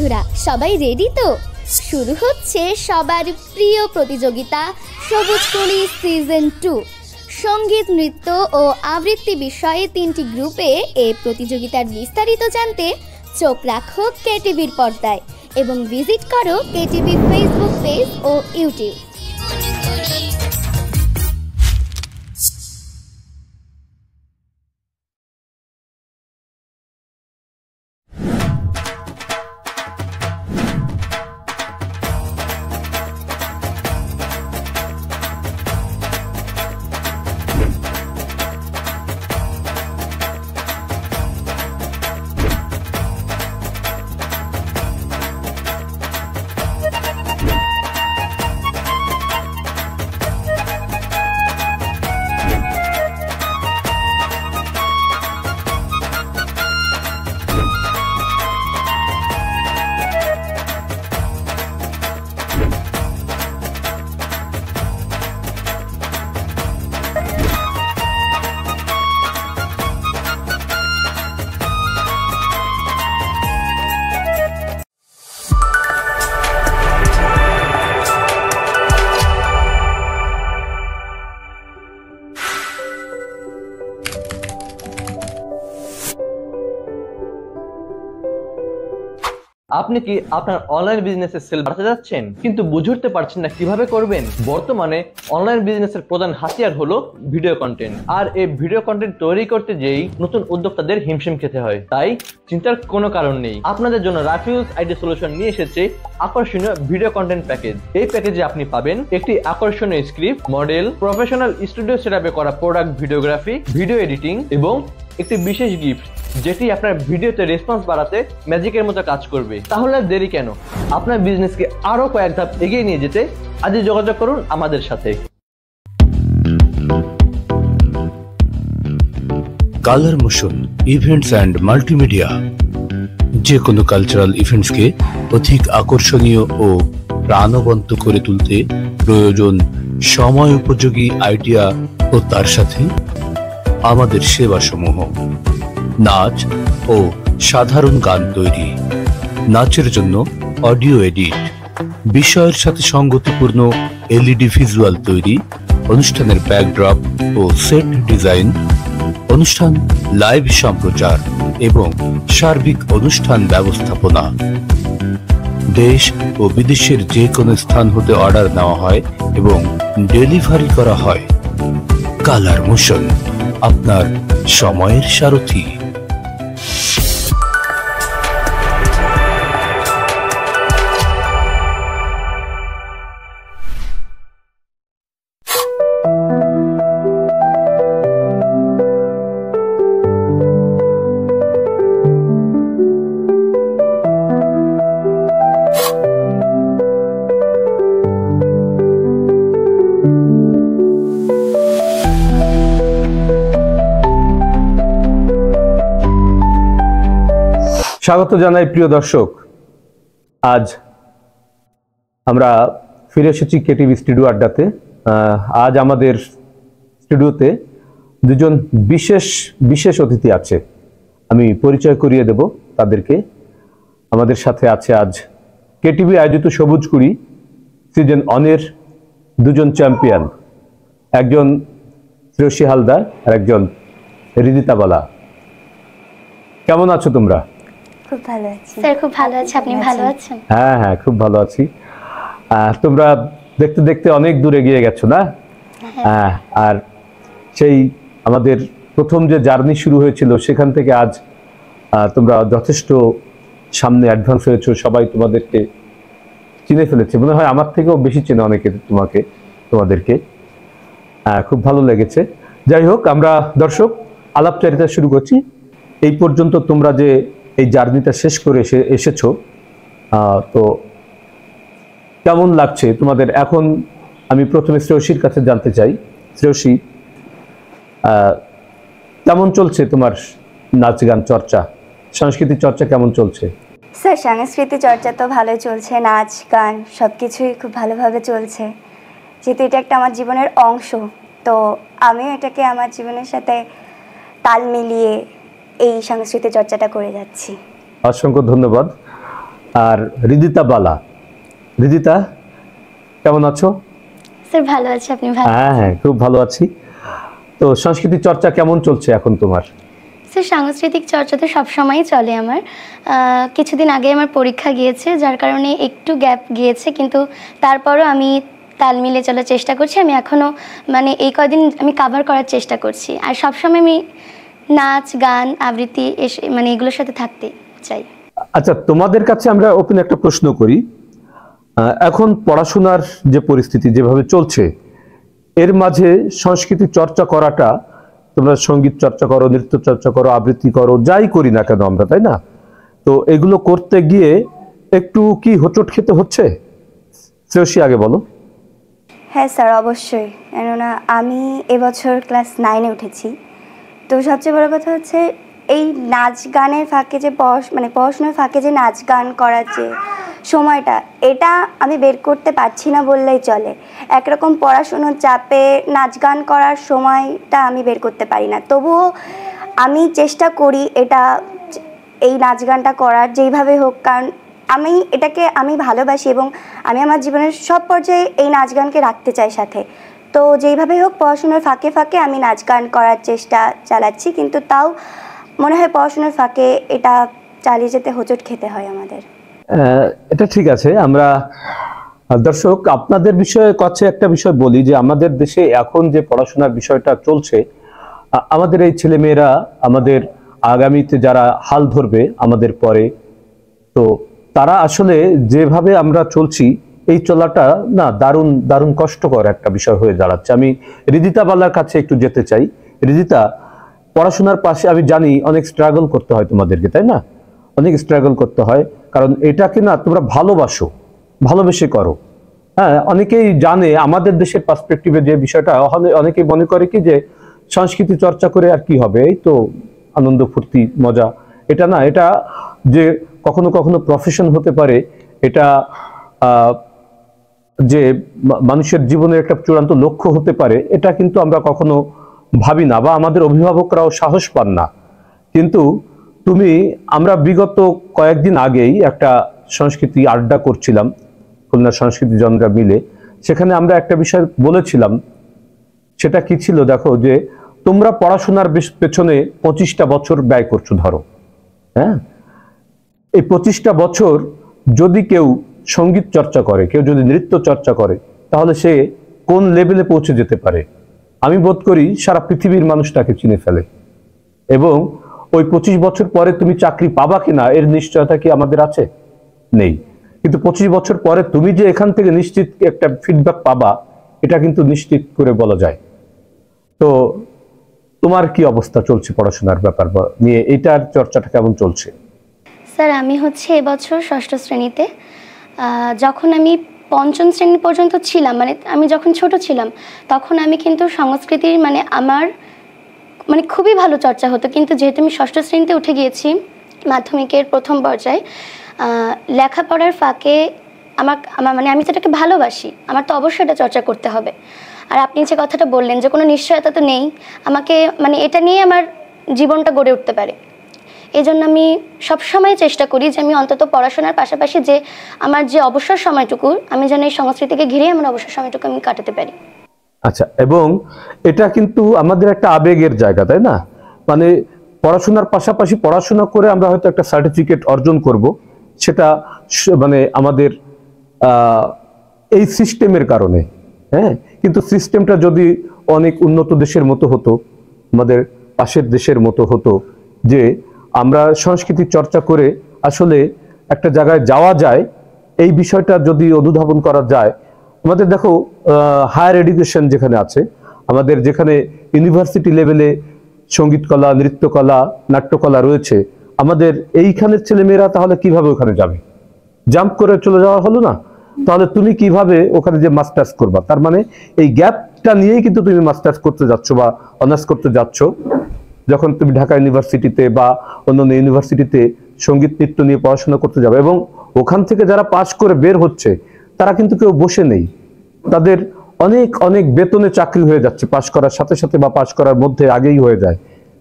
বন্ধুরা সবাই রেডি তো? শুরু হচ্ছে সবার প্রিয় প্রতিযোগিতা সবুজ কলি সিজন 2। সঙ্গীত, নৃত্য ও আবৃত্তি বিষয়ে 3টি গ্রুপে এই প্রতিযোগিতার বিস্তারিত জানতে চোখ রাখো কেটিভির পর্দায় এবং ভিজিট করো কেটিভি ফেসবুক পেজ ও ইউটিউব। আপনি কি আপনার অনলাইন বিজনেসের সেল বাড়াতে যাচ্ছেন কিন্তু বুঝে উঠতে পারছেন না কিভাবে করবেন? বর্তমানে অনলাইন বিজনেসের প্রধান হাতিয়ার হলো ভিডিও কন্টেন্ট। আর এই ভিডিও কন্টেন্ট তৈরি করতে যেই নতুন উদ্যোক্তাদের হিমশিম খেতে হয়। তাই চিন্তার কোনো কারণ নেই, আপনাদের জন্য রাফিউজ আইডি সলিউশন নিয়ে এসেছে আকর্ষণীয় ভিডিও কন্টেন্ট প্যাকেজ। এই প্যাকেজে আপনি পাবেন একটি আকর্ষণীয় স্ক্রিপ্ট, মডেল, প্রফেশনাল স্টুডিও সেটআপে করা প্রোডাক্ট ভিডিওগ্রাফি, ভিডিও এডিটিং এবং একটি বিশেষ গিফট যেটি আপনার ভিডিওতে রেসপন্স বাড়াতে ম্যাজিকের মতো কাজ করবে। তাহলে দেরি কেন? আপনার বিজনেসকে আরো কয়েক ধাপ এগিয়ে নিয়ে যেতে আজই যোগাযোগ করুন আমাদের সাথে। Colour motion events and multimedia যে কোনো কালচারাল ইভেন্টসকে অধিক আকর্ষণীয় ও প্রাণবন্ত করে তুলতে প্রয়োজন সময় উপযোগী আইডিয়া ও তার সাথে আমাদের সেবাসমূহ। নাচ ও সাধারণ গান তৈরি, নাচের জন্য অডিও এডিট, বিষয়ের সাথে সঙ্গতিপূর্ণ এলইডি ভিজুয়াল তৈরি, অনুষ্ঠানের ব্যাকড্রপ ও সেট ডিজাইন, অনুষ্ঠান লাইভ সম্প্রচার এবং সার্বিক অনুষ্ঠান ব্যবস্থাপনা। দেশ ও বিদেশের যে কোনো স্থান হতে অর্ডার নেওয়া হয় এবং ডেলিভারি করা হয়। কালার মোশন, আপনার সময়ের সারথি। স্বাগত জানাই প্রিয় দর্শক। আজ আমরা ফিরে এসেছি কেটিভি স্টুডিও আড্ডাতে। আজ আমাদের স্টুডিওতে দুজন বিশেষ অতিথি আছে, আমি পরিচয় করিয়ে দেব তাদেরকে। আমাদের সাথে আছে আজ কেটিভি আয়োজিত সবুজ কুড়ি সিজন 1-এর দুজন চ্যাম্পিয়ন, একজন শ্রেয়সী হালদার আর একজন রিদিতা বালা। কেমন আছো তোমরা? খুব ভালো আছি স্যার। খুব ভালো আছি, আপনি ভালো আছেন? হ্যাঁ হ্যাঁ, খুব ভালো আছি। তোমরা দেখতে দেখতে অনেক দূর এগিয়ে গেছো না? আর সেই আমাদের প্রথম যে জার্নি শুরু হয়েছিল সেখান থেকে আজ তোমরা যথেষ্ট সামনে অ্যাডভান্স হয়েছো। সবাই তোমাদেরকে চিনে ফেলেছে, মনে হয় আমার থেকেও বেশি চেনে অনেকে তোমাদেরকে। খুব ভালো লেগেছে। যাই হোক, আমরা দর্শক আলাপচারিতা শুরু করছি। এই পর্যন্ত তোমরা যে এই জার্নিটা শেষ করে এসেছো, তো কেমন লাগছে তোমাদের? এখন আমি প্রথমে শ্রেয়সীর কাছে জানতে চাই। শ্রেয়সী, কেমন চলছে তোমার নাচ গান চর্চা, সংস্কৃতি চর্চা কেমন চলছে? স্যার সংস্কৃতি চর্চা তো ভালোই চলছে, নাচ গান সব কিছুই খুব ভালোভাবে চলছে। যেহেতু এটা একটা আমার জীবনের অংশ, তো আমি এটাকে আমার জীবনের সাথে তাল মিলিয়ে এই সংস্কৃতি চর্চাটা করে যাচ্ছি। অসংখ্য ধন্যবাদ। আর রিদিতা বালা। রিদিতা, কেমন আছো? স্যার ভালো আছি, আপনি ভালো? হ্যাঁ হ্যাঁ, খুব ভালো আছি। তো সংস্কৃতি চর্চা কেমন চলছে এখন তোমার? স্যার সাংস্কৃতিক চর্চা তো সবসময়ই চলে আমার। কিছুদিন আগে আমার পরীক্ষা গিয়েছে, যার কারণে একটু গ্যাপ গিয়েছে, কিন্তু তারপরও আমি তাল মিলিয়ে চলার চেষ্টা করছি। আমি এখনও মানে এই কদিন আমি কাভার করার চেষ্টা করছি, আর সবসময় আমি নাচ গান আবৃত্তি মানে এগুলোর সাথে থাকতে চাই। আচ্ছা, তোমাদের কাছে আমরা ওপেন একটা প্রশ্ন করি। এখন পড়াশোনার যে পরিস্থিতি যেভাবে চলছে, এর মাঝে সংস্কৃতি চর্চা করাটা, তোমরা সঙ্গীত চর্চা করো, নৃত্য চর্চা করো, আবৃত্তি করো, যাই করি না কেন আমরা, তাই না? তো এগুলো করতে গিয়ে একটু কি হোঁচট খেতে হচ্ছে? শ্রেয়সী, আগে বলো। হ্যাঁ স্যার, অবশ্যই। কেননা আমি এবছর ক্লাস 9-এ উঠেছি। তো সবচেয়ে বড় কথা হচ্ছে এই নাচ গানের ফাঁকে যে পড়াশোনার ফাঁকে যে নাচ গান করার যে সময়টা, এটা আমি বের করতে পারছি না বললেই চলে। একরকম পড়াশুনোর চাপে নাচ গান করার সময়টা আমি বের করতে পারি না, তবুও আমি চেষ্টা করি এই নাচ গানটা করার যেইভাবে হোক, কারণ এটাকে আমি ভালোবাসি এবং আমি আমার জীবনের সব পর্যায়ে এই নাচ গানকে রাখতে চাই সাথে। তো যেইভাবে হোক পড়াশোনার ফাঁকে ফাঁকে আমি নাচ গান করার চেষ্টা চালাচ্ছি, কিন্তু তাও মনে হয় পড়াশোনার ফাঁকে এটা চালিয়ে যেতে হোঁচট খেতে হয় আমাদের। এটা ঠিক আছে। আমরা দর্শক আপনাদের বিষয়ে কাছে একটা বিষয় বলি যে আমাদের দেশে এখন যে পড়াশোনার বিষয়টা চলছে, আমাদের এই ছেলেমেয়েরা আমাদের আগামীতে যারা হাল ধরবে আমাদের পরে, তো তারা আসলে যেভাবে আমরা চলছি এই চলাটা না দারুণ দারুণ কষ্টকর একটা বিষয় হয়ে দাঁড়াচ্ছে। আমি রিদিতা বালার কাছে একটু যেতে চাই। রিদিতা, পড়াশোনার পাশে আমি জানি অনেক স্ট্রাগল করতে হয় তোমাদেরকে, তাই না? অনেক স্ট্রাগল করতে হয়, কারণ এটাকে না তোমরা ভালোবাসো, ভালোবেসে করো। হ্যাঁ, অনেকেই জানে আমাদের দেশের পার্সপেক্টিভে যে বিষয়টা, অনেকেই মনে করে কি যে সংস্কৃতি চর্চা করে আর কি হবে, এই তো আনন্দ ফুর্তি মজা। এটা না, এটা যে কখনো কখনো প্রফেশন হতে পারে, এটা যে মানুষের জীবনের একটা চূড়ান্ত লক্ষ্য হতে পারে, এটা কিন্তু আমরা কখনো ভাবি না, বা আমাদের অভিভাবকরাও সাহস পান না। কিন্তু আমরা বিগত কয়েকদিন আগেই একটা সংস্কৃতি আড্ডা করছিলাম খুলনা সংস্কৃতি জনরা মিলে, সেখানে আমরা একটা বিষয় বলেছিলাম। সেটা কি ছিল দেখো, যে তোমরা পড়াশোনার পেছনে 25টা বছর ব্যয় করছো ধরো, হ্যাঁ, এই 25টা বছর যদি কেউ সঙ্গীত চর্চা করে, কেউ যদি নৃত্য চর্চা করে, তাহলে সে কোন লেভেলে পৌঁছে যেতে পারে? আমি বোধ করি সারা পৃথিবীর মানুষ তাকে চিনে ফেলে। এবং ওই 25 বছর পরে তুমি চাকরি পাবা কিনা এর নিশ্চয়তা কি আমাদের আছে? নেই। কিন্তু 25 বছর পরে তুমি যে এখান থেকে নিশ্চিত একটা ফিডব্যাক পাবা, এটা কিন্তু নিশ্চিত করে বলা যায়। তো তোমার কি অবস্থা চলছে পড়াশোনার ব্যাপার নিয়ে, এটার চর্চাটা কেমন চলছে? স্যার আমি এবছর 6ষ্ঠ শ্রেণীতে। যখন আমি 5ম শ্রেণী পর্যন্ত ছিলাম, আমি যখন ছোট ছিলাম, তখন আমি কিন্তু সংস্কৃতির আমার খুবই ভালো চর্চা হতো। কিন্তু যেহেতু আমি 6ষ্ঠ শ্রেণীতে উঠে গিয়েছি, মাধ্যমিকের প্রথম পর্যায়ে, লেখাপড়ার ফাঁকে আমি যেটাকে ভালোবাসি, আমার তো অবশ্যই এটা চর্চা করতে হবে। আর আপনি যে কথাটা বললেন যে কোনো নিশ্চয়তা তো নেই আমাকে, এটা নিয়ে আমার জীবনটা গড়ে উঠতে পারে। এই জন্য আমি সবসময় চেষ্টা করি যে আমি অন্তত পড়াশোনার পাশাপাশি যে আমার যে অবসর সময়টুকু, আমি যেন এই সংস্কৃতিকে ঘিরে আমার অবসর সময়টুকু আমি কাটাতে পারি। আচ্ছা, এবং এটা কিন্তু আমাদের একটা আবেগের জায়গা, তাই না? পড়াশোনার পাশাপাশি পড়াশোনা করে আমরা হয়তো একটা সার্টিফিকেট অর্জন করব, সেটা আমাদের এই সিস্টেমের কারণে, হ্যাঁ। কিন্তু সিস্টেমটা যদি অনেক উন্নত দেশের মতো হতো, আমাদের পাশের দেশের মতো হতো, যে আমরা সংস্কৃতি চর্চা করে আসলে একটা জায়গায় যাওয়া যায়, এই বিষয়টা যদি অনুধাবন করা যায়। আমাদের দেখো হায়ার এডুকেশন যেখানে আছে, আমাদের যেখানে ইউনিভার্সিটি লেভেলে সঙ্গীতকলা, নৃত্যকলা, নাট্যকলা রয়েছে, আমাদের এইখানের ছেলেমেয়েরা তাহলে কিভাবে ওখানে যাবে? জাম্প করে চলে যাওয়া হলো না? তাহলে তুমি কিভাবে ওখানে যে মাস্টার্স করবা? তার মানে এই গ্যাপটা নিয়েই কিন্তু তুমি মাস্টার্স করতে যাচ্ছ বা অনার্স করতে যাচ্ছ। যখন তুমি ঢাকা ইউনিভার্সিটিতে বা অন্যান্য ইউনিভার্সিটিতে সঙ্গীত নৃত্য নিয়ে পড়াশোনা করতে যাবে, এবং ওখান থেকে যারা পাশ করে বের হচ্ছে তারা কিন্তু কেউ বসে নেই, তাদের অনেক অনেক বেতনে চাকরি হয়ে যাচ্ছে পাশ করার সাথে সাথে, বা পাশ করার মধ্যে আগেই হয়ে যায়,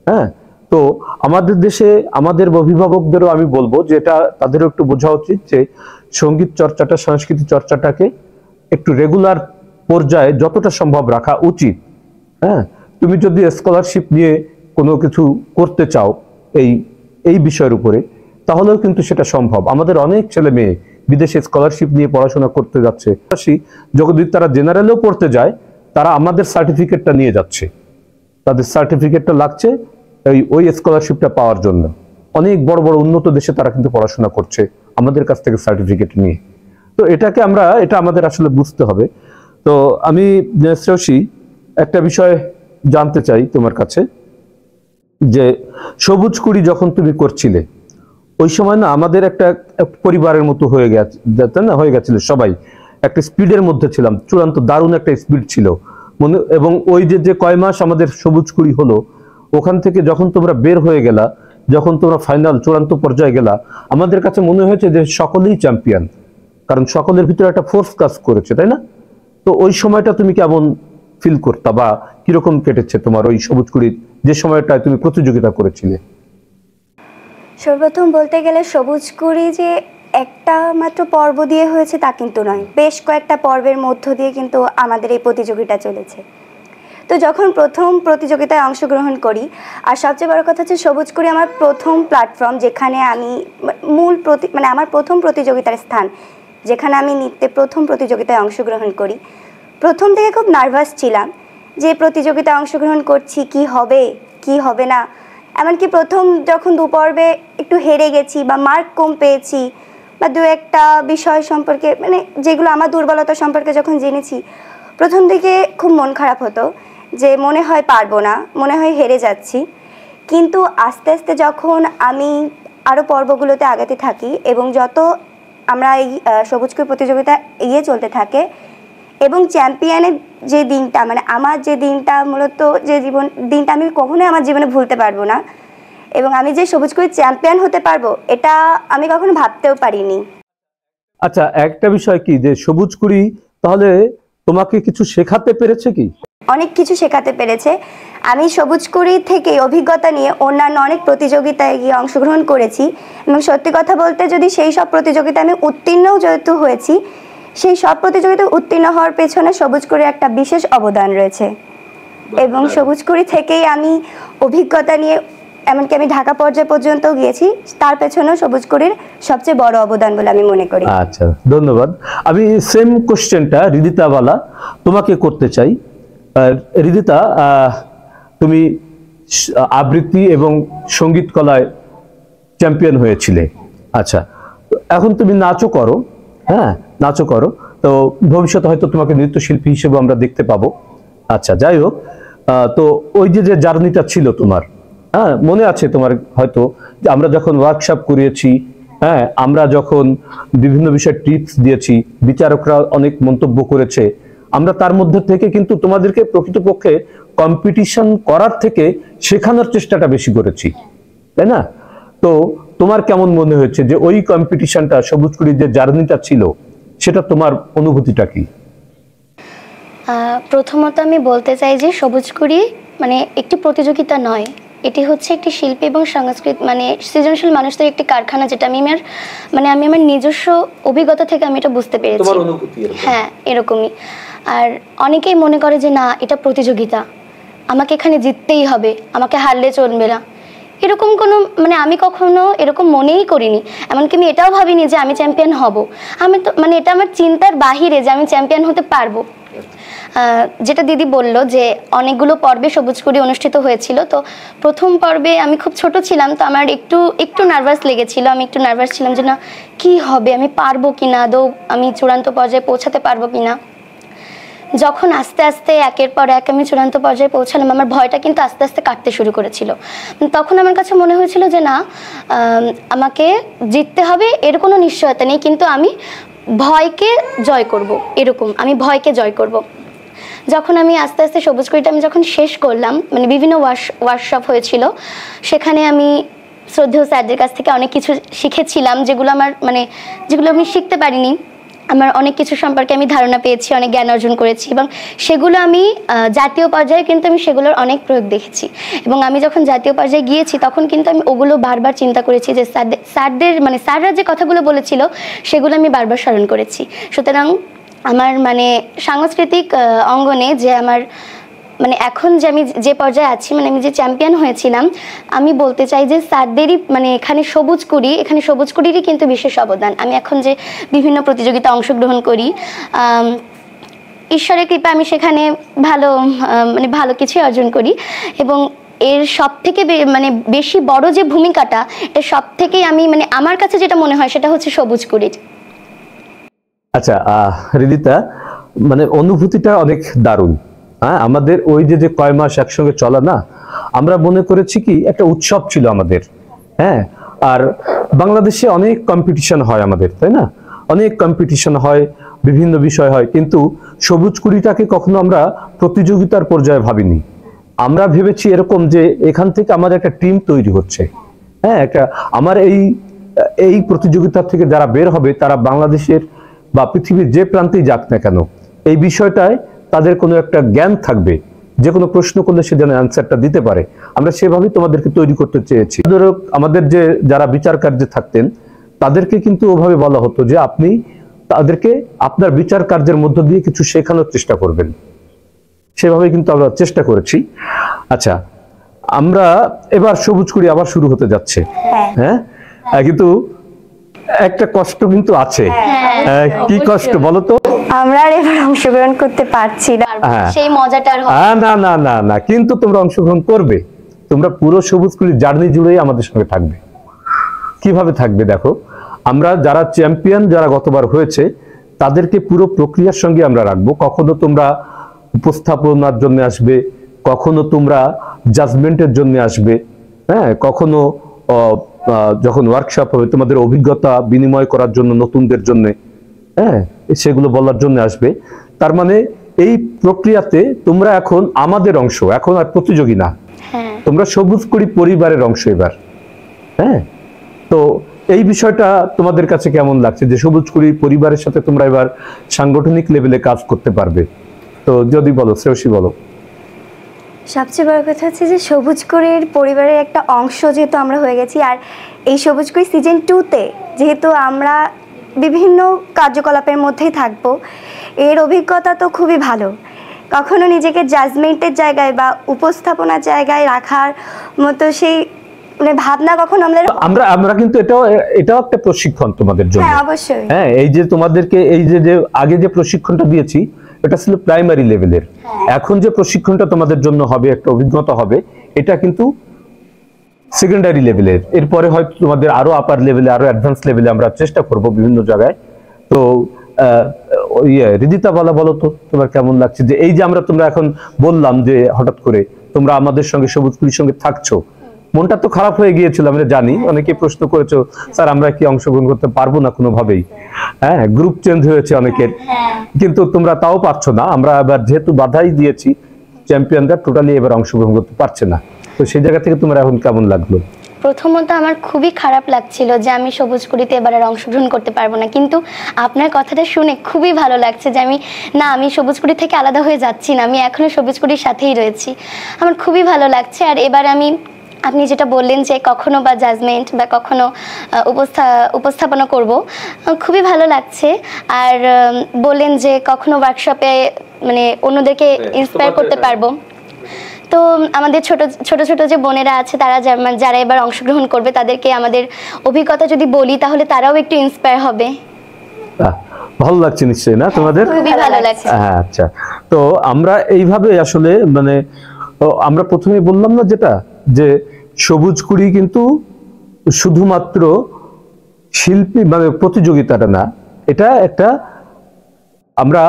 হ্যাঁ। তো আমাদের দেশে আমাদের অভিভাবকদেরও আমি বলবো যে এটা তাদেরও একটু বোঝা উচিত যে সঙ্গীত চর্চাটা, সংস্কৃতি চর্চাটাকে একটু রেগুলার পর্যায়ে যতটা সম্ভব রাখা উচিত। হ্যাঁ, তুমি যদি স্কলারশিপ নিয়ে কোনো কিছু করতে চাও এই বিষয়ের উপরে, তাহলেও কিন্তু সেটা সম্ভব। আমাদের অনেক ছেলে মেয়ে বিদেশে স্কলারশিপ নিয়ে পড়াশোনা করতে যাচ্ছে, যদি তারা জেনারেলেও পড়তে যায়, তারা আমাদের সার্টিফিকেটটা নিয়ে যাচ্ছে, তাদের সার্টিফিকেটটা লাগছে ওই স্কলারশিপটা পাওয়ার জন্য। অনেক বড় বড় উন্নত দেশে তারা কিন্তু পড়াশোনা করছে আমাদের কাছ থেকে সার্টিফিকেট নিয়ে। তো এটা আমাদের আসলে বুঝতে হবে। তো আমি শ্রেয়সী একটা বিষয় জানতে চাই তোমার কাছে, যে সবুজ কুড়ি যখন তুমি করছিলে ওই সময় না আমাদের একটা পরিবারের মতো হয়ে গেছিল, সবাই একটা স্পিডের মধ্যে ছিলাম, চূড়ান্ত দারুণ একটা স্পিড ছিল এবং ওই যে কয় মাস আমাদের সবুজ কুড়ি হলো, ওখান থেকে যখন তোমরা বের হয়ে গেলা, যখন তোমরা ফাইনাল চূড়ান্ত পর্যায়ে গেলা, আমাদের কাছে মনে হয়েছে যে সকলেই চ্যাম্পিয়ন, কারণ সকলের ভিতরে একটা ফোর্স কাজ করেছে, তাই না? তো ওই সময়টা তুমি কেমন ফিল করতা বা কিরকম কেটেছে তোমার ওই সবুজ কুড়ির যে সময়টায় তুমি প্রতিযোগিতা করেছিলে? সর্বপ্রথম বলতে গেলে সবুজ কুড়ি যে একটা মাত্র পর্ব দিয়ে হয়েছে তা কিন্তু নয়, বেশ কয়েকটা পর্বের মধ্য দিয়ে কিন্তু আমাদের এই প্রতিযোগিতা চলেছে। তো যখন প্রথম প্রতিযোগিতায় অংশগ্রহণ করি, আর সবচেয়ে বড় কথা হচ্ছে সবুজ কুড়ি আমার প্রথম প্ল্যাটফর্ম, যেখানে আমি আমার প্রথম প্রতিযোগিতার স্থান, যেখানে আমি নৃত্যে প্রথম প্রতিযোগিতায় অংশগ্রহণ করি। প্রথম থেকে খুব নার্ভাস ছিলাম যে প্রতিযোগিতায় অংশগ্রহণ করছি, কি হবে কি হবে না। এমনকি প্রথম যখন 2 পর্বে একটু হেরে গেছি বা মার্ক কম পেয়েছি বা 2-একটা বিষয় সম্পর্কে যেগুলো আমার দুর্বলতা সম্পর্কে যখন জেনেছি, প্রথম দিকে খুব মন খারাপ হতো যে মনে হয় পারবো না, মনে হয় হেরে যাচ্ছি। কিন্তু আস্তে আস্তে যখন আমি আরও পর্বগুলোতে আগাতে থাকি এবং যত আমরা এই সবুজ কুড়ি প্রতিযোগিতা এগিয়ে চলতে থাকে এবং চ্যাম্পিয়নের যে দিনটা, আমার যে দিনটা, মূলত যে দিনটা আমি কখনোই আমার জীবনে ভুলতে পারবো না, এবং আমি যে সবুজ কুড়ির চ্যাম্পিয়ন হতে পারবো এটা আমি কখনো ভাবতেও পারিনি। আচ্ছা, একটা বিষয় কি যে সবুজ কুড়ি তাহলে তোমাকে কিছু শেখাতে পেরেছে কি? অনেক কিছু শেখাতে পেরেছে। আমি সবুজ কুড়ি থেকে অভিজ্ঞতা নিয়ে অন্যান্য অনেক প্রতিযোগিতায় গিয়ে অংশগ্রহণ করেছি এবং সত্যি কথা বলতে যদি সেই সব প্রতিযোগিতায় আমি উত্তীর্ণও যেহেতু হয়েছি, সেই সব প্রতিযোগিতায় উত্তীর্ণ হওয়ার পেছনে সবুজ কুড়ির একটা বিশেষ অবদান রয়েছে এবং সবুজ কুড়ি থেকেই আমি অভিজ্ঞতা নিয়ে এমনকি আমি ঢাকা পর্যায় পর্যন্ত গিয়েছি, তার পেছনেও সবুজ কুড়ির সবচেয়ে বড় অবদান বলে আমি মনে করি। আচ্ছা, ধন্যবাদ। আমি সেম কোশ্চেনটা রিদিতাওয়ালা তোমাকে করতে চাই। রিদিতা, তুমি আবৃত্তি এবং সঙ্গীত কলায় চ্যাম্পিয়ন হয়েছিলে। আচ্ছা, এখন তুমি নাচও করো। হ্যাঁ, নাচও করো, তো ভবিষ্যতে হয়তো তোমাকে নৃত্যশিল্পী হিসেবে আমরা দেখতে পাবো। আচ্ছা, যাই হোক, তো ওই যে জার্নিটা ছিল তোমার, হ্যাঁ, মনে আছে তোমার হয়তো যে আমরা যখন ওয়ার্কশপ করিয়েছি, হ্যাঁ, আমরা যখন বিভিন্ন বিষয়ে টিপস দিয়েছি, বিচারকরা অনেক মন্তব্য করেছে, আমরা তার মধ্যে থেকে কিন্তু তোমাদেরকে প্রকৃতপক্ষে কম্পিটিশন করার থেকে শেখানোর চেষ্টাটা বেশি করেছি, তাই না? তো তোমার কেমন মনে হচ্ছে যে ওই কম্পিটিশনটা, সবুজ কুড়ির যে জার্নিটা ছিল, সেটা তোমার অনুভূতিটা কি? প্রথমত আমি বলতে চাই যে সবুজ কুড়ি একটি প্রতিযোগিতা নয়, এটি হচ্ছে একটি শিল্পী এবং সংস্কৃতি সৃজনশীল মানুষদের একটি কারখানা, যেটা আমি আমার নিজস্ব অভিজ্ঞতা থেকে আমি এটা বুঝতে পেরেছি। হ্যাঁ, এরকমই। আর অনেকেই মনে করে যে না, এটা প্রতিযোগিতা, আমাকে এখানে জিততেই হবে, আমাকে হারলে চলবে না, এরকম কোনো আমি কখনো এরকম মনেই করিনি। এমনকি আমি এটাও ভাবিনি যে আমি চ্যাম্পিয়ন হব। আমি তো এটা আমার চিন্তার বাহিরে যে আমি চ্যাম্পিয়ন হতে পারবো। যেটা দিদি বলল যে অনেকগুলো পর্বে সবুজ কুড়ি অনুষ্ঠিত হয়েছিল, তো প্রথম পর্বে আমি খুব ছোট ছিলাম, তো আমার একটু নার্ভাস লেগেছিল। আমি একটু নার্ভাস ছিলাম যে না, কি হবে, আমি পারবো কিনা, আদৌ আমি চূড়ান্ত পর্যায়ে পৌঁছাতে পারবো কিনা। যখন আস্তে আস্তে একের পর এক আমি চূড়ান্ত পর্যায়ে পৌঁছালাম, আমার ভয়টা কিন্তু আস্তে আস্তে কাটতে শুরু করেছিল। তখন আমার কাছে মনে হয়েছিল যে না, আমাকে জিততে হবে এর কোনো নিশ্চয়তা নেই, কিন্তু আমি ভয়কে জয় করব, আমি ভয়কে জয় করব। যখন আমি আস্তে আস্তে সবুজ কুড়িটা আমি যখন শেষ করলাম, বিভিন্ন ওয়ার্কশপ হয়েছিল, সেখানে আমি শ্রদ্ধেয় স্যারদের কাছ থেকে অনেক কিছু শিখেছিলাম, যেগুলো আমি শিখতে পারিনি। আমার অনেক কিছু সম্পর্কে আমি ধারণা পেয়েছি, অনেক জ্ঞান অর্জন করেছি, এবং সেগুলো আমি জাতীয় পর্যায়ে কিন্তু আমি সেগুলোর অনেক প্রয়োগ দেখেছি। এবং আমি যখন জাতীয় পর্যায়ে গিয়েছি তখন কিন্তু আমি ওগুলো বারবার চিন্তা করেছি যে স্যারদের মানে স্যাররা যে কথাগুলো বলেছিল সেগুলো আমি বারবার স্মরণ করেছি। সুতরাং আমার মানে সাংস্কৃতিক অঙ্গনে যে আমার মানে এখন যে আমি যে পর্যায়ে আছি, মানে আমি যে চ্যাম্পিয়ন হয়েছিলাম, আমি বলতে চাই যে স্যারদেরই মানে এখানে সবুজ কুড়িরই কিন্তু বিশেষ অবদান। আমি এখন যে বিভিন্ন প্রতিযোগিতা অংশগ্রহণ করি, ঈশ্বরের কৃপা আমি সেখানে ভালো কিছুই অর্জন করি। এবং এর সব থেকে মানে বেশি বড় যে ভূমিকাটা, এর সব থেকেই আমি মানে আমার কাছে যেটা মনে হয় সেটা হচ্ছে সবুজ কুড়ির। আচ্ছা হৃদিতা, মানে অনুভূতিটা অনেক দারুণ। হ্যাঁ, আমাদের ওই যে কয় মাস একসঙ্গে চলা না, আমরা মনে করেছি কি একটা উৎসব ছিল আমাদের। হ্যাঁ, আর বাংলাদেশে অনেক কম্পিটিশন হয় আমাদের, তাই না? অনেক কম্পিটিশন হয়, বিভিন্ন বিষয় হয়, কিন্তু সবুজ কুড়িটাকে কখনো আমরা প্রতিযোগিতার পর্যায়ে ভাবিনি। আমরা ভেবেছি এরকম যে এখান থেকে আমাদের একটা টিম তৈরি হচ্ছে। হ্যাঁ, একটা আমার এই প্রতিযোগিতা থেকে যারা বের হবে তারা বাংলাদেশের বা পৃথিবীর যে প্রান্তেই যাক না কেন, এই বিষয়টায় তাদের কোনো একটা জ্ঞান থাকবে, যে কোনো প্রশ্ন করলে সে যেন অ্যান্সারটা দিতে পারে। আমরা সেভাবেই তোমাদেরকে তৈরি করতে চেয়েছি। আমাদের যে যারা বিচার কার্যে থাকতেন তাদেরকে কিন্তু ওভাবে বলা হতো যে আপনি তাদেরকে আপনার বিচার কার্যের মধ্য দিয়ে কিছু শেখানোর চেষ্টা করবেন। সেভাবে কিন্তু আমরা চেষ্টা করেছি। আচ্ছা, আমরা এবার সবুজ কুড়ি আবার শুরু হতে যাচ্ছে। হ্যাঁ, কিন্তু একটা কষ্ট কিন্তু আছে। কি কষ্ট বলো তো? আমরা আর এবার অংশগ্রহণ করতে পারছি না, সেই মজাটা আর হবে না। না না না, কিন্তু তোমরা অংশগ্রহণ করবে। তোমরা পুরো সবুজ কুড়ি জার্নি জুড়েই আমাদের সঙ্গে থাকবে। কিভাবে থাকবে দেখো, আমরা যারা চ্যাম্পিয়ন, যারা গতবার হয়েছে, তাদেরকে পুরো প্রক্রিয়ার সঙ্গে আমরা রাখবো। কখনো তোমরা উপস্থাপনার জন্য আসবে, কখনো তোমরা জাজমেন্টের জন্য আসবে, হ্যাঁ, কখনো যখন ওয়ার্কশপ হবে তোমাদের অভিজ্ঞতা বিনিময় করার জন্য নতুনদের জন্য, হ্যাঁ, সেগুলো বলার জন্য আসবে। তার মানে এই প্রক্রিয়াতে তোমরা এখন আমাদের অংশ, এখন আর প্রতিযোগী না, তোমরা সবুজ কুড়ি পরিবারের অংশ এবার। হ্যাঁ, তো এই বিষয়টা তোমাদের কাছে কেমন লাগছে যে সবুজ কুড়ি পরিবারের সাথে তোমরা এবার সাংগঠনিক লেভেলে কাজ করতে পারবে? তো যদি বলো, শ্রেয়সী বলো। সবচেয়ে বড় কথা হচ্ছে যে সবুজ কুড়ির পরিবারের একটা অংশ যেহেতু আমরা হয়ে গেছি, আর এই সবুজ কুড়ি সিজন 2-তে যেহেতু আমরা বিভিন্ন কার্যকলাপের মধ্যেই থাকবো, এর অভিজ্ঞতা তো খুবই ভালো। কখনো নিজেকে জাজমেন্টের জায়গায় বা উপস্থাপনার জায়গায় রাখার মতো সেই মানে ভাবনা কখনো আমরা কিন্তু এটাও একটা প্রশিক্ষণ তোমাদের জন্য। হ্যাঁ, অবশ্যই। হ্যাঁ, এই যে তোমাদেরকে এই যে আগে যে প্রশিক্ষণটা দিয়েছি এটা ছিল প্রাইমারি লেভেলের। এখন যে প্রশিক্ষণটা তোমাদের জন্য হবে, একটা অভিজ্ঞতা হবে, এটা কিন্তু সেকেন্ডারি লেভেলের। এরপরে হয়তো তোমাদের আরো আপার লেভেলে, আরো অ্যাডভান্স লেভেলে আমরা চেষ্টা করব বিভিন্ন জায়গায়। তো হৃদিতা বলো তো তোমার কেমন লাগছে যে এই যে তোমরা এখন বললাম যে হঠাৎ করে তোমরা আমাদের সঙ্গে সবুজ কুড়ির সঙ্গে থাকছো, মনটা তো খারাপ হয়ে গিয়েছিল, আমরা জানি। অনেকে প্রশ্ন করেছো, স্যার আমরা কি অংশগ্রহণ করতে পারবো না কোনোভাবেই? হ্যাঁ, গ্রুপ চেঞ্জ হয়েছে অনেকের, কিন্তু তোমরা তাও পারছো না। আমরা এবার যেহেতু বাধাই দিয়েছি, চ্যাম্পিয়নরা টোটালি এবার অংশগ্রহণ করতে পারছে না। তো সেই জায়গা থেকে তোমার এখন কেমন লাগলো? প্রথমত আমার খুবই খারাপ লাগছিল যে আমি সবুজ কুড়িতে এবার আর অংশগ্রহণ করতে পারবো না, কিন্তু আপনার কথাটা শুনে খুবই ভালো লাগছে যে আমি সবুজ কুড়ি থেকে আলাদা হয়ে যাচ্ছি না, আমি এখনো সবুজ কুড়ির সাথেই রয়েছি। আমার খুবই ভালো লাগছে। আর এবার আপনি যেটা বললেন যে কখনো বা জাজমেন্ট বা কখনো উপস্থাপনা করব, খুবই ভালো লাগছে। আর বললেন যে কখনো ওয়ার্কশপে মানে অন্যদেরকে ইন্সপায়ার করতে পারবো। তো আমাদের ছোট ছোট যে বোনেরা আছে, তারা যারা এবার অংশগ্রহণ করবে, তাদেরকে আমাদের অভিজ্ঞতা যদি বলি তাহলে তারাও একটু ইন্সপায়ার হবে। ভালো লাগছে নিশ্চয়ই না তোমাদের? খুবই ভালো লাগছে। হ্যাঁ, আচ্ছা। তো আমরা এইভাবে আসলে মানে আমরা প্রথমেই বললাম না যেটা, যে সবুজ কুড়ি কিন্তু শুধুমাত্র শিল্পী মানে প্রতিযোগিতাটা না, এটা একটা আমরা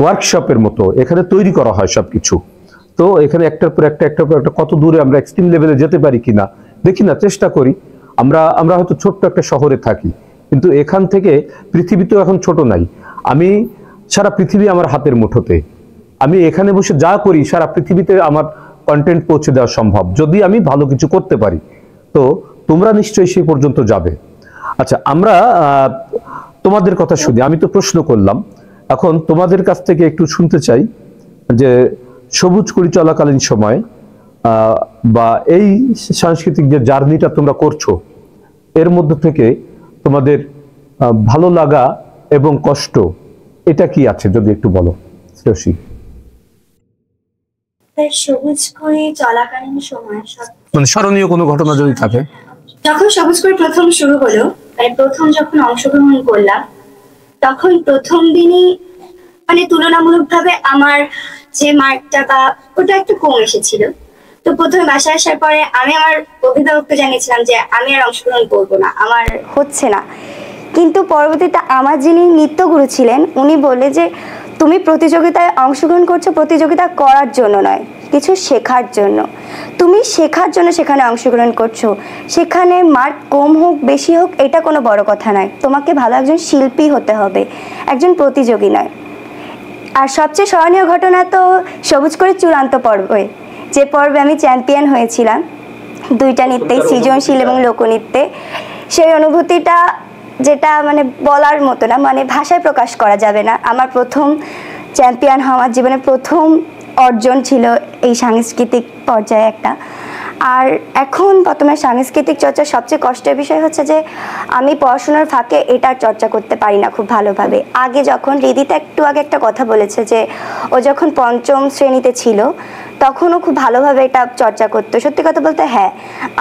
ওয়ার্কশপের মতো এখানে তৈরি করা হয় সবকিছু। তো এখানে একটার পর একটা কত দূরে আমরা এক্সট্রিম লেভেলে যেতে পারি কিনা দেখি না, চেষ্টা করি। আমরা হয়তো ছোট্ট একটা শহরে থাকি, কিন্তু এখান থেকে পৃথিবী তো এখন ছোট নাই। আমি সারা পৃথিবী আমার হাতের মুঠোতে, আমি এখানে বসে যা করি সারা পৃথিবীতে আমার কন্টেন্ট পৌঁছে দেওয়া সম্ভব যদি আমি ভালো কিছু করতে পারি। তো তোমরা নিশ্চয়ই সেই পর্যন্ত যাবে। আচ্ছা, আমরা তোমাদের কথা শুনি, আমি তো প্রশ্ন করলাম, এখন তোমাদের কাছ থেকে একটু শুনতে চাই যে সবুজ কুড়ি চলাকালীন সময় বা এই সাংস্কৃতিক যে জার্নিটা তোমরা করছো এর মধ্যে থেকে তোমাদের ভালো লাগা এবং কষ্ট এটা কি আছে যদি একটু বলো শ্রেয়সী। সবুজ কুড়ি চলাকালীন সময় মানে স্মরণীয় কোনো ঘটনা যদি থাকে। যখন সবুজ কুড়ি প্রথম শুরু হলো, মানে প্রথম যখন অংশগ্রহণ করলাম, তখন প্রথম দিনই মানে তুলনামূলকভাবে আমার যে মার্কটা বা ওটা একটু কম এসেছিল। তো প্রথমে বাসায় আসার পরে আমি আমার অভিভাবককে জানিয়েছিলাম যে আমি আর অংশগ্রহণ করবো না, আমার হচ্ছে না। কিন্তু পরবর্তীতে আমার যিনি নৃত্যগুরু ছিলেন উনি বললে যে তুমি প্রতিযোগিতায় অংশগ্রহণ করছো প্রতিযোগিতা করার জন্য নয়, কিছু শেখার জন্য। তুমি শেখার জন্য সেখানে অংশগ্রহণ করছো, সেখানে মার্ক কম হোক বেশি হোক এটা কোনো বড় কথা নয়, তোমাকে ভালো একজন শিল্পী হতে হবে, একজন প্রতিযোগী নয়। আর সবচেয়ে স্মরণীয় ঘটনা তো সবুজ করে চূড়ান্ত পর্বে, যে পর্বে আমি চ্যাম্পিয়ন হয়েছিলাম দুইটা নৃত্যে, সৃজনশীল এবং লোকনৃত্যে। সেই অনুভূতিটা যেটা মানে বলার মতো না, মানে ভাষায় প্রকাশ করা যাবে না। আমার প্রথম চ্যাম্পিয়ন হওয়ার জীবনে প্রথম অর্জন ছিল এই সাংস্কৃতিক পর্যায়ে একটা। আর এখন বর্তমানে সাংস্কৃতিক চর্চার সবচেয়ে কষ্টের বিষয় হচ্ছে যে আমি পড়াশোনার ফাঁকে এটার চর্চা করতে পারি না খুব ভালোভাবে। আগে যখন রিদিতা একটু আগে একটা কথা বলেছে যে ও যখন পঞ্চম শ্রেণীতে ছিল তখনও খুব ভালোভাবে এটা চর্চা করতো। সত্যি কথা বলতে হ্যাঁ,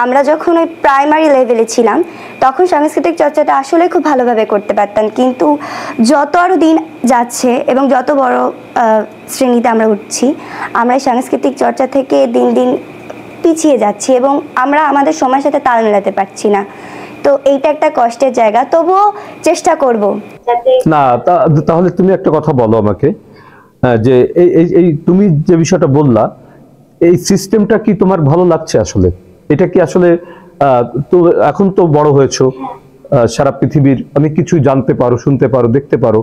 আমরা যখন ওই প্রাইমারি লেভেলে ছিলাম তখন সাংস্কৃতিক চর্চাটা আসলে খুব ভালোভাবে করতে পারতাম, কিন্তু যত আরও দিন যাচ্ছে এবং যত বড় শ্রেণীতে আমরা উঠছি, আমরা এই সাংস্কৃতিক চর্চা থেকে দিন দিন পিছিয়ে যাচ্ছি এবং আমরা আমাদের সময়ের সাথে তাল মেলাতে পারছি না। তো এইটা একটা কষ্টের জায়গা, তবুও চেষ্টা করব যাতে না। তাহলে তুমি একটা কথা বলো আমাকে যে এই তুমি যে বিষয়টা বললা, এই সিস্টেমটা কি তোমার ভালো লাগছে আসলে? এটা কি আসলে তো এখন তো বড় হয়েছো, সারা পৃথিবীর অনেক কিছু জানতে পারো, শুনতে পারো, দেখতে পারো।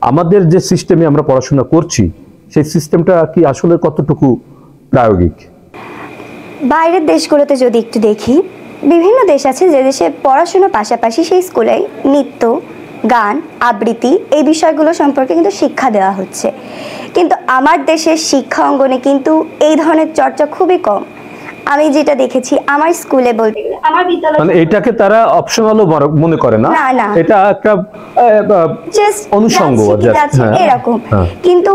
আমাদের যে সিস্টেমে আমরা পড়াশোনা করছি সেই সিস্টেমটা কি আসলে কতটুকু প্রায়োগিক? বাইরের দেশগুলোতে যদি একটু দেখি, বিভিন্ন দেশ আছে যে দেশে পড়াশোনার পাশাপাশি সেই স্কুলে নৃত্য, গান, আবৃত্তি এই বিষয়গুলো সম্পর্কে কিন্তু শিক্ষা দেওয়া হচ্ছে। কিন্তু আমার দেশের শিক্ষা অঙ্গনে কিন্তু এই ধরনের চর্চা খুবই কম। আমি যেটা দেখেছি আমার স্কুলে বলতে গেলে আমার বিদ্যালয়, মানে এটাকে তারা অপশনালও মনে করে না, এটা একটা অনুষঙ্গ এরকম। কিন্তু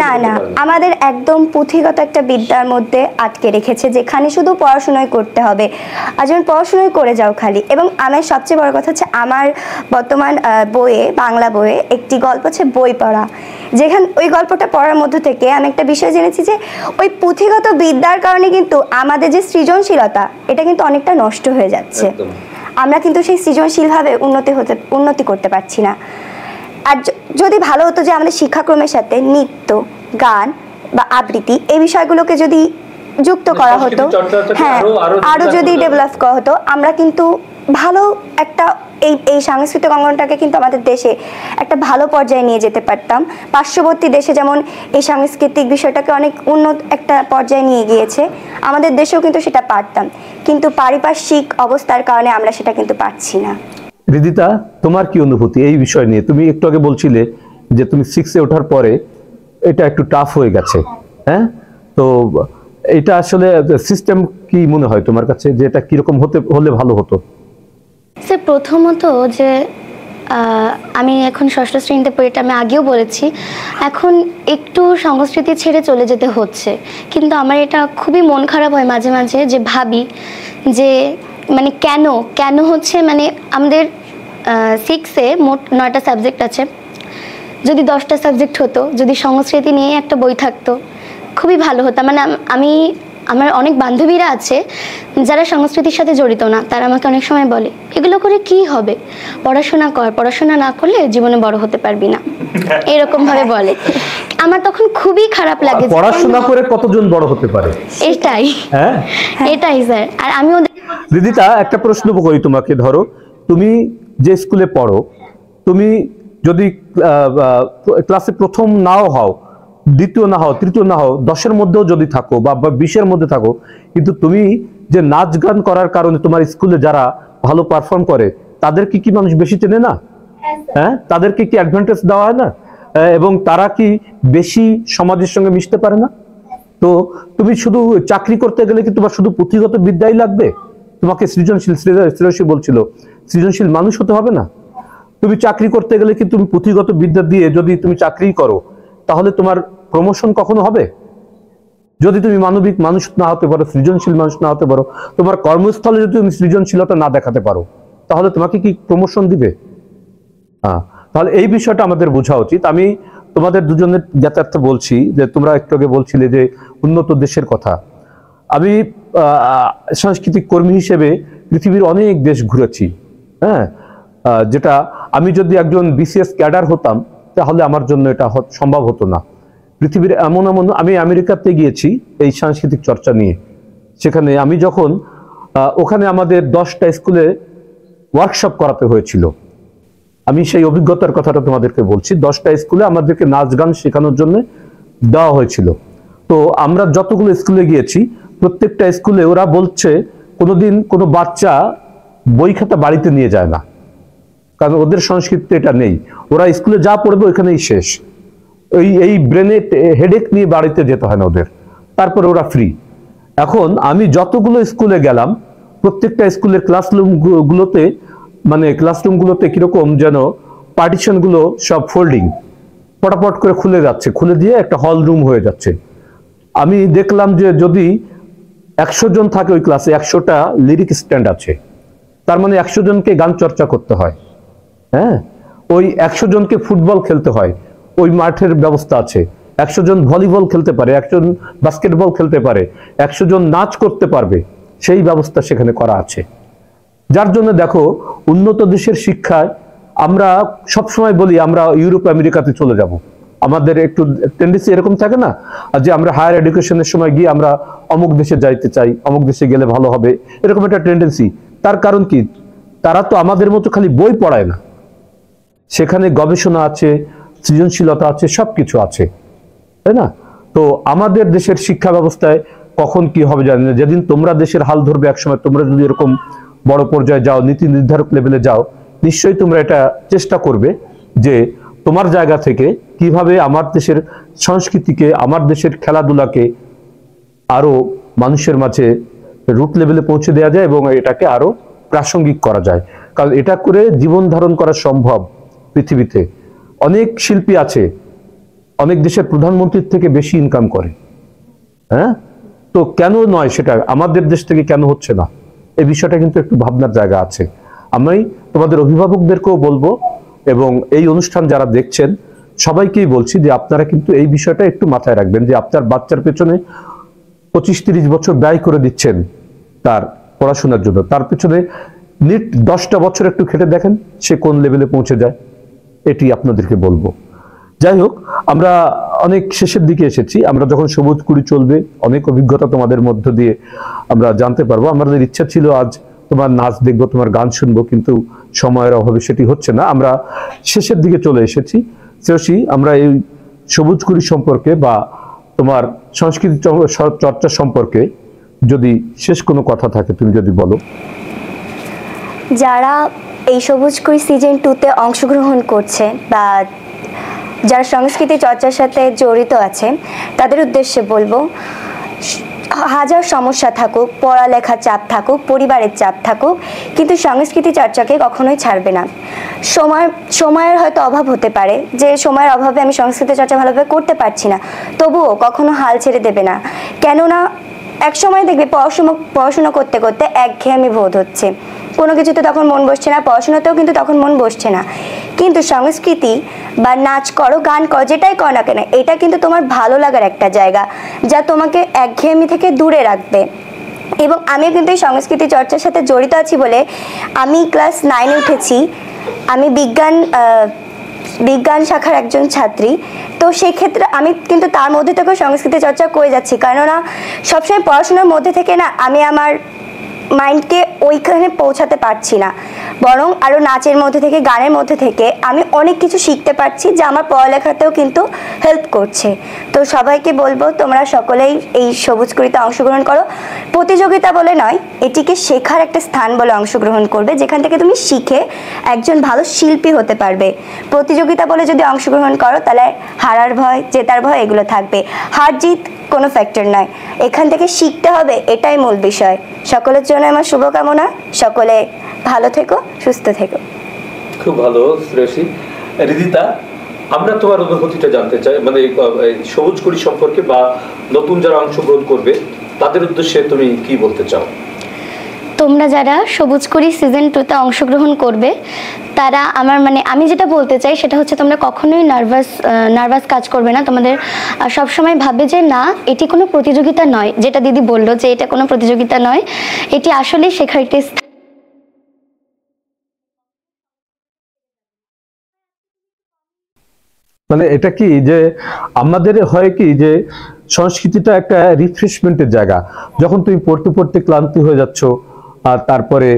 না না, আমাদের একদম পুঁথিগত একটা বিদ্যার মধ্যে আটকে রেখেছে যেখানে শুধু পড়াশোনাই করতে হবে, আর যখন পড়াশোনাই করে যাও খালি। এবং আমার সবচেয়ে বড় কথা হচ্ছে আমার বর্তমান বইয়ে, বাংলা বইয়ে একটি গল্প হচ্ছে বই পড়া, যেখানে ওই গল্পটা পড়ার মধ্য থেকে আমি একটা বিষয় জেনেছি যে ওই পুঁথিগত বিদ্যার কারণে কিন্তু আমাদের যে সৃজনশীলতা এটা কিন্তু অনেকটা নষ্ট হয়ে যাচ্ছে। আমরা কিন্তু সেই সৃজনশীলভাবে উন্নতি করতে পারছি না। আর যদি ভালো হতো যে আমাদের শিক্ষাক্রমের সাথে নৃত্য, গান বা আবৃত্তি এই বিষয়গুলোকে যদি যুক্ত করা হতো, হ্যাঁ আরো যদি ডেভেলপ করা হতো, আমরা কিন্তু ভালো একটা এই সাংস্কৃতিক অঙ্গনটাকে কিন্তু আমাদের দেশে একটা ভালো পর্যায়ে নিয়ে যেতে পারতাম। পার্শ্ববর্তী দেশে যেমন এই সাংস্কৃতিক বিষয়টাকে অনেক উন্নত একটা পর্যায়ে নিয়ে গিয়েছে, আমাদের দেশেও কিন্তু সেটা পারতাম, কিন্তু পারিপার্শ্বিক অবস্থার কারণে আমরা সেটা কিন্তু পারছি না। রিদিতা, তোমার কি অনুভূতি এই বিষয় নিয়ে? তুমি একটু আগে বলছিলে যে তুমি 6-এ ওঠার পরে এটা একটু টাফ হয়ে গেছে, হ্যাঁ? তো এটা আসলে সিস্টেম কি মনে হয় তোমার কাছে যে এটা কিরকম হলে ভালো হতো? স্যার প্রথমত যে আমি এখন ষষ্ঠ শ্রেণীতে পড়ি, এটা আমি আগেও বলেছি, এখন একটু সংস্কৃতি ছেড়ে চলে যেতে হচ্ছে, কিন্তু আমার এটা খুবই মন খারাপ হয় মাঝে মাঝে, যে ভাবি যে মানে কেন হচ্ছে, মানে আমাদের 6-এ মোট 9টা সাবজেক্ট আছে, যদি 10টা সাবজেক্ট হতো, যদি সংস্কৃতি নিয়ে একটা বই থাকতো খুবই ভালো হতো। মানে আমার অনেক বান্ধবীরা আছে যারা সংস্কৃতির সাথে জড়িত না, তারা আমাকে অনেক সময় বলে এগুলো করে কি হবে, পড়াশোনা কর, পড়াশোনা না করলে জীবনে বড় হতে পারবি না, এরকম ভাবে বলে। আমার তখন খুবই খারাপ লাগে। পড়াশোনা করে কতজন বড় হতে পারে? এটাই স্যার। আর আমি দিদিতা একটা প্রশ্ন করি তোমাকে, ধরো তুমি যে স্কুলে পড়ো, তুমি যদি ক্লাসে প্রথম নাও হও, দ্বিতীয় না হও, তৃতীয় না হও, 10-এর মধ্যেও যদি থাকো বা 20-এর মধ্যে থাকো, কিন্তু তুমি যে নাচ গান করার কারণে তোমার স্কুলে যারা ভালো পারফর্ম করে তাদের কি মানুষ বেশি চেনে না? হ্যাঁ, তাদেরকে কি অ্যাডভান্টেজ দেওয়া হয় না? এবং তারা কি বেশি সমাজের সঙ্গে মিশতে পারে না? তো তুমি শুধু চাকরি করতে গেলে কি তোমার শুধু পুঁথিগত বিদ্যাই লাগবে? তোমাকে সৃজনশীল বলছিল, সৃজনশীল মানুষ হতে হবে না? তুমি চাকরি করতে গেলে কি তুমি পুঁথিগত বিদ্যা দিয়ে যদি তুমি চাকরি করো তাহলে তোমার প্রমোশন কখনো হবে? যদি তুমি মানবিক মানুষ না হতে পারো, সৃজনশীল মানুষ না হতে পারো, তোমার কর্মস্থলে যদি তুমি সৃজনশীলতা না দেখাতে পারো তাহলে তোমাকে কি প্রমোশন দিবে? তাহলে এই বিষয়টা আমাদের বোঝা উচিত। আমি তোমাদের দুজনের জ্ঞাতার্থে বলছি যে তোমরা একটু আগে বলছিলে যে উন্নত দেশের কথা। আমি সাংস্কৃতিক কর্মী হিসেবে পৃথিবীর অনেক দেশ ঘুরেছি। হ্যাঁ, যেটা আমি যদি একজন বিসিএস ক্যাডার হতাম তাহলে আমার জন্য এটা সম্ভব হতো না। পৃথিবীর এমন আমি আমেরিকাতে গিয়েছি এই সাংস্কৃতিক চর্চা নিয়ে। সেখানে আমি যখন ওখানে আমাদের 10টা স্কুলে ওয়ার্কশপ করাতে হয়েছিল, আমি সেই অভিজ্ঞতার কথাটা তোমাদেরকে বলছি। 10টা স্কুলে আমাদেরকে নাচ গান শেখানোর জন্য দেওয়া হয়েছিল। তো আমরা যতগুলো স্কুলে গিয়েছি প্রত্যেকটা স্কুলে ওরা বলছে কোনোদিন কোনো বাচ্চা বই খাতা বাড়িতে নিয়ে যায় না, কারণ ওদের সংস্কৃতিতে এটা নেই। ওরা স্কুলে যা পড়বে ওইখানেই শেষ। এই ব্রেনে হেডেক নিয়ে বাড়িতে যেতে হয় না ওদের, তারপরে ওরা ফ্রি। এখন আমি যতগুলো স্কুলে গেলাম প্রত্যেকটা স্কুলের ক্লাসরুমগুলোতে কিরকম যেন পার্টিশনগুলো সব ফোল্ডিং পটাপট করে খুলে যাচ্ছে, খুলে দিয়ে একটা হল রুম হয়ে যাচ্ছে। আমি দেখলাম যে যদি 100 জন থাকে ওই ক্লাসে 100টা লিরিক স্ট্যান্ড আছে, তার মানে 100 জনকে গান চর্চা করতে হয়। হ্যাঁ, ওই 100 জনকে ফুটবল খেলতে হয়, ওই মাঠের ব্যবস্থা আছে। 100 জন ভলিবল খেলতে পারে, 100 জন বাস্কেটবল খেলতে পারে, 100 জন নাচ করতে পারবে, সেই ব্যবস্থা সেখানে করা আছে। যার জন্য দেখো উন্নত দেশের শিক্ষায় আমরা সবসময় বলি আমরা ইউরোপ আমেরিকাতে চলে যাব। আমাদের একটু টেন্ডেন্সি এরকম থাকে না যে আমরা হায়ার এডুকেশনের সময় গিয়ে আমরা অমুক দেশে যাইতে চাই, অমুক দেশে গেলে ভালো হবে, এরকম একটা টেন্ডেন্সি। তার কারণ কি? তারা তো আমাদের মতো খালি বই পড়ায় না, সেখানে গবেষণা আছে, সৃজনশীলতা আছে, সবকিছু আছে, তাই না? তো আমাদের দেশের শিক্ষা ব্যবস্থায় কখন কি হবে জানি না। যেদিন তোমরা দেশের হাল ধরবে একসময়, তোমরা যদি এরকম বড় পর্যায়ে যাও, নীতি নির্ধারক লেভেলে যাও, নিশ্চয়ই তোমরা এটা চেষ্টা করবে যে তোমার জায়গা থেকে কিভাবে আমার দেশের সংস্কৃতিকে, আমার দেশের খেলাধুলাকে আরো মানুষের মাঝে রুট লেভেলে পৌঁছে দেওয়া যায় এবং এটাকে আরো প্রাসঙ্গিক করা যায়। কারণ এটা করে জীবন ধারণ করা সম্ভব। পৃথিবীতে অনেক শিল্পী আছে অনেক দেশের প্রধানমন্ত্রীর থেকে বেশি ইনকাম করে। হ্যাঁ, তো কেন নয় সেটা আমাদের দেশ থেকে কেন হচ্ছে না, এই বিষয়টা কিন্তু একটু ভাবনার জায়গা আছে। আমি তোমাদের অভিভাবকদেরকেও বলবো এবং এই অনুষ্ঠান যারা দেখছেন সবাইকেই বলছি যে আপনারা কিন্তু এই বিষয়টা একটু মাথায় রাখবেন যে আপনার বাচ্চার পেছনে 25-30 বছর ব্যয় করে দিচ্ছেন তার পড়াশোনার জন্য, তার পেছনে নিট 10টা বছর একটু খেটে দেখেন সে কোন লেভেলে পৌঁছে যায়। এটি আপনাদেরকে বলবো। যাই হোক, আমরা অনেক শেষের দিকে এসেছি। আমরা যখন সবুজ কুড়ি চলবে অনেক অভিজ্ঞতা তোমাদের মধ্য দিয়ে আমরা জানতে পারবো। আমাদের ইচ্ছা ছিল আজ তোমার নাচ দেখবো, তোমার গান শুনবো, কিন্তু সময়ের অভাবে সেটি হচ্ছে না। আমরা শেষের দিকে চলে এসেছি। শ্রেয়সী, আমরা এই সবুজ কুড়ি সম্পর্কে বা তোমার সংস্কৃতি চর্চা সম্পর্কে যদি শেষ কোনো কথা থাকে তুমি যদি বলো। যারা এই সবুজ কুড়ি সিজন 2-তে অংশগ্রহণ করছে বা যারা সংস্কৃতি চর্চার সাথে জড়িত আছে তাদের উদ্দেশ্যে বলবো, হাজার সমস্যা থাকুক, পড়ালেখার চাপ থাকুক, পরিবারের চাপ থাকুক, কিন্তু সংস্কৃতি চর্চাকে কখনোই ছাড়বে না। সময়ের হয়তো অভাব হতে পারে, যে সময়ের অভাবে আমি সংস্কৃতি চর্চা ভালোভাবে করতে পারছি না, তবুও কখনো হাল ছেড়ে দেবে না। কেননা এক সময় দেখবে পড়াশুনো করতে করতে একঘেয়েমি বোধ হচ্ছে, কোনো কিছুতে তখন মন বসছে না, পড়াশোনাতেও কিন্তু তখন মন বসছে না। কিন্তু সংস্কৃতি বা নাচ করো, গান করো, যেটাই করো না কেন, এটা কিন্তু তোমার ভালো লাগার একটা জায়গা যা তোমাকে একঘেয়েমি থেকে দূরে রাখবে। এবং আমিও কিন্তু এই সংস্কৃতি চর্চার সাথে জড়িত আছি বলে আমি ক্লাস 9-এ উঠেছি। আমি বিজ্ঞান শাখার একজন ছাত্রী, তো সেই ক্ষেত্রে আমি কিন্তু তার মধ্যে থেকেও সংস্কৃতি চর্চা করে যাচ্ছি। কেননা সবসময় পড়াশোনার মধ্যে থেকে না আমি আমার মাইন্ডকে ওইখানে পৌঁছাতে পারছি না, বরং আরও নাচের মধ্যে থেকে, গানের মধ্যে থেকে আমি অনেক কিছু শিখতে পারছি, যা আমার পড়ালেখাতেও কিন্তু হেল্প করছে। তো সবাইকে বলবো তোমরা সকলেই এই সবুজকুড়িতে অংশগ্রহণ করো। প্রতিযোগিতা বলে নয়, এটিকে শেখার একটা স্থান বলে অংশগ্রহণ করবে, যেখান থেকে তুমি শিখে একজন ভালো শিল্পী হতে পারবে। প্রতিযোগিতা বলে যদি অংশগ্রহণ করো তাহলে হারার ভয়, জেতার ভয় এগুলো থাকবে। হার জিত কোনো ফ্যাক্টর নয়, এখান থেকে শিখতে হবে, এটাই মূল বিষয়। সকলের জন্য আমার শুভকামনা, সকলে ভালো থেকো, সুস্থ থেকো। খুব ভালো শ্রেয়সী। রিদিতা, আমরা তোমার অনুভূতিটা জানতে চাই, মানে সবুজকুড়ি সম্পর্কে বা নতুন যারা অংশগ্রহণ করবে তাদের উদ্দেশ্যে তুমি কি বলতে চাও? তোমরা যারা সবুজকুড়ি সিজন 2-তে অংশগ্রহণ করবে তারা আমি যেটা বলতে চাই সেটা হচ্ছে তোমরা কখনোই নার্ভাস কাজ করবে না। তোমাদের সবসময় ভাববে যে না, এটি কোনো প্রতিযোগিতা নয়, যেটা দিদি বললো যে এটা কোনো প্রতিযোগিতা নয়, এটি আসলে শেখার একটি মানে এটা কি যে আমাদের হয় কি যে সংস্কৃতিটা একটা রিফ্রেশমেন্টের জায়গা। যখন তুমি পড়তে পড়তে ক্লান্তি হয়ে যাচ্ছ আর তারপরে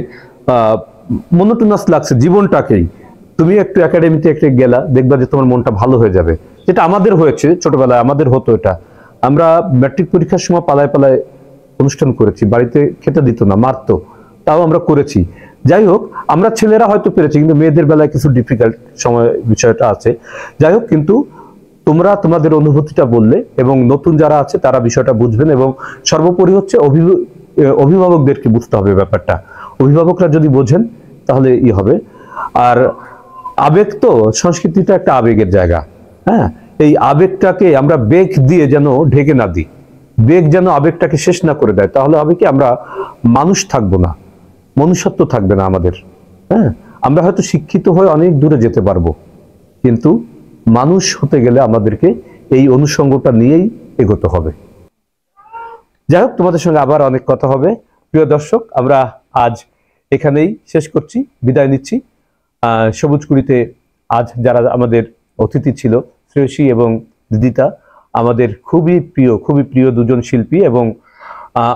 মনোটোনাস লাগছে জীবনটাকেই, তুমি একটু একাডেমিতে একটা গেলা, দেখবা যে তোমার মনটা ভালো হয়ে যাবে। যেটা আমাদের হয়েছে ছোটবেলায়, আমাদের হতো এটা। আমরা ম্যাট্রিক পরীক্ষার সময় পালায় পালায় অনুষ্ঠান করেছি, বাড়িতে খেতে দিত না, মারতো, তাও আমরা করেছি। যাই হোক, আমরা ছেলেরা হয়তো পেরেছি, কিন্তু মেয়েদের বেলায় কিছু ডিফিকাল্ট সময় বিষয়টা আছে। যাই হোক, কিন্তু তোমরা তোমাদের অনুভূতিটা বললে এবং নতুন যারা আছে তারা বিষয়টা বুঝবেন, এবং সর্বোপরি হচ্ছে অভিভাবকদেরকে বুঝতে হবে ব্যাপারটা। অভিভাবকরা যদি বোঝেন তাহলে হবে। আর আবেগ তো, সংস্কৃতিটা একটা আবেগের জায়গা। হ্যাঁ, এই আবেগটাকে আমরা বেগ দিয়ে যেন ঢেকে না দিই, বেগ যেন আবেগটাকে শেষ না করে দেয়, তাহলে হবে কি আমরা মানুষ থাকবো না, মনুষ্যত্ব থাকবে না আমাদের। হ্যাঁ, আমরা হয়তো শিক্ষিত হয়ে অনেক দূরে যেতে পারবো, কিন্তু মানুষ হতে গেলে আমাদেরকে এই অনুষঙ্গটা নিয়েই এগোতে হবে। যাই হোক, তোমাদের সঙ্গে আবার অনেক কথা হবে। প্রিয় দর্শক, আমরা আজ এখানেই শেষ করছি, বিদায় নিচ্ছি। সবুজকুড়িতে আজ যারা আমাদের অতিথি ছিল, শ্রেয়সী এবং রিদিতা, আমাদের খুবই প্রিয় দুজন শিল্পী, এবং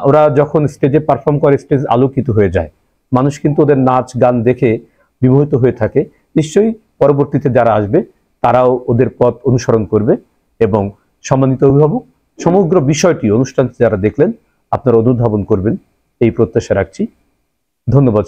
ওরা যখন স্টেজে পারফর্ম করে স্টেজ আলোকিত হয়ে যায়, মানুষ কিন্তু ওদের নাচ গান দেখে বিমোহিত হয়ে থাকে। নিশ্চয়ই পরবর্তীতে যারা আসবে তারাও ওদের পথ অনুসরণ করবে। এবং সম্মানিত অভিভাবক, সমগ্র বিষয়টি অনুষ্ঠানটি যারা দেখলেন আপনারা অনুধাবন করবেন এই প্রত্যাশা রাখছি। ধন্যবাদ।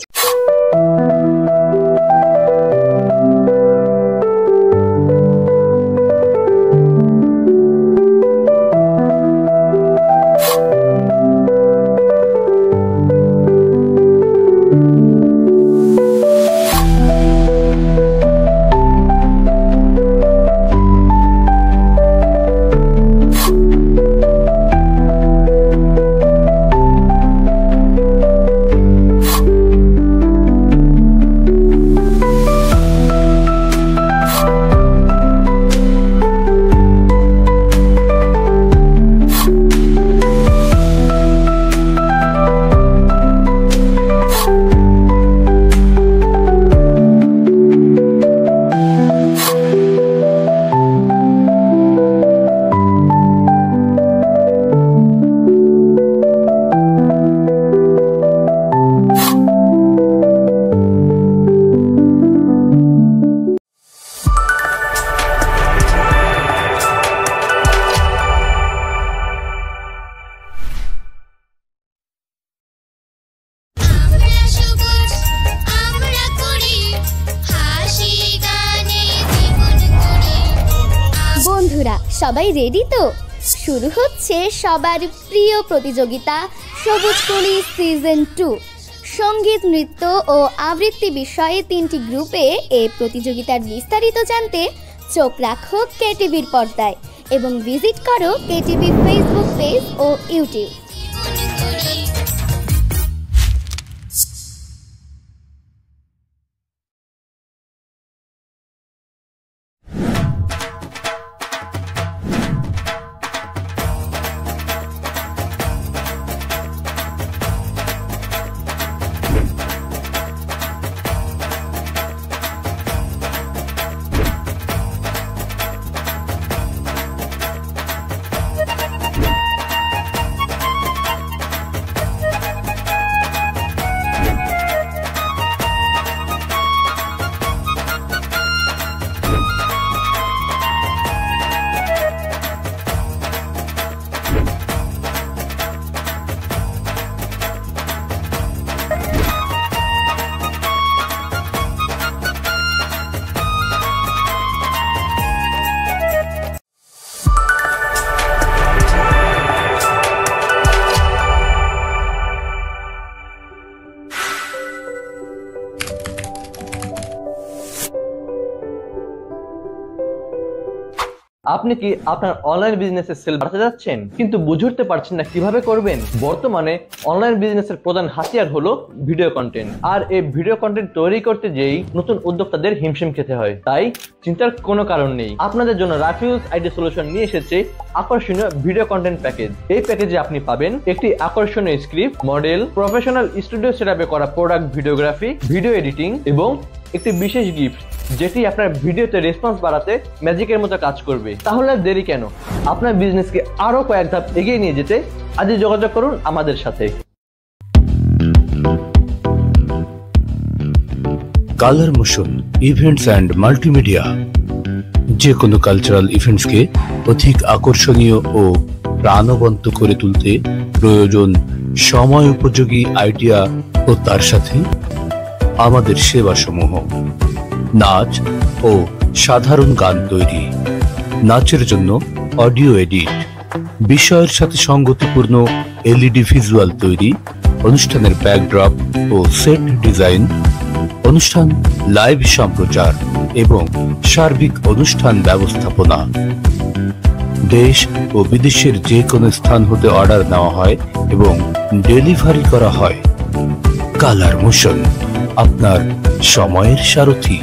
সবাই রেডি তো? শুরু হচ্ছে সবার প্রিয় প্রতিযোগিতা সবুজকুড়ি সিজন 2। সঙ্গীত, নৃত্য ও আবৃত্তি বিষয়ে 3টি গ্রুপে এই প্রতিযোগিতার বিস্তারিত জানতে চোখ রাখো কেটিভির পর্দায় এবং ভিজিট করো কেটিভি ফেসবুক পেজ ও ইউটিউব। আপনি কি আপনার অনলাইন বিজনেসের সেল বাড়াতে যাচ্ছেন কিন্তু বুঝে উঠতে পারছেন না কিভাবে করবেন? বর্তমানে অনলাইন বিজনেসের প্রধান হাতিয়ার হলো ভিডিও কন্টেন্ট। আর এই ভিডিও কন্টেন্ট তৈরি করতে যেই নতুন উদ্যোক্তাদের হিমশিম খেতে হয়। তাই চিন্তার কোনো কারণ নেই। আপনাদের জন্য রাফিউজ আইডি সলিউশন নিয়ে এসেছে আকর্ষণীয় ভিডিও কন্টেন্ট প্যাকেজ। এই প্যাকেজে আপনি পাবেন একটি আকর্ষণীয় স্ক্রিপ্ট, মডেল, প্রফেশনাল স্টুডিও সেটআপে করা প্রোডাক্ট ভিডিওগ্রাফি, ভিডিও এডিটিং এবং একটি বিশেষ গিফট যেটি আপনার ভিডিওতে রেসপন্স বাড়াতে ম্যাজিকের মতো কাজ করবে। তাহলে আর দেরি কেন? আপনার বিজনেসকে আরো কয়েক ধাপ এগিয়ে নিয়ে যেতে আজই যোগাযোগ করুন আমাদের সাথে। Colour motion events and multimedia যে কোনো কালচারাল ইভেন্টসকে অধিক আকর্ষণীয় ও প্রাণবন্ত করে তুলতে প্রয়োজন সময় উপযোগী আইডিয়া ও তার সাথে আমাদের সেবাসমূহ। নাচ ও সাধারণ গান তৈরি, নাচের জন্য অডিও এডিট, বিষয়ের সাথে সঙ্গতিপূর্ণ এলইডি ভিজুয়াল তৈরি, অনুষ্ঠানের ব্যাকড্রপ ও সেট ডিজাইন, অনুষ্ঠান লাইভ সম্প্রচার এবং সার্বিক অনুষ্ঠান ব্যবস্থাপনা। দেশ ও বিদেশের যে কোনো স্থান হতে অর্ডার নেওয়া হয় এবং ডেলিভারি করা হয়। কালার মোশন, আপনার সময়ের সারথি।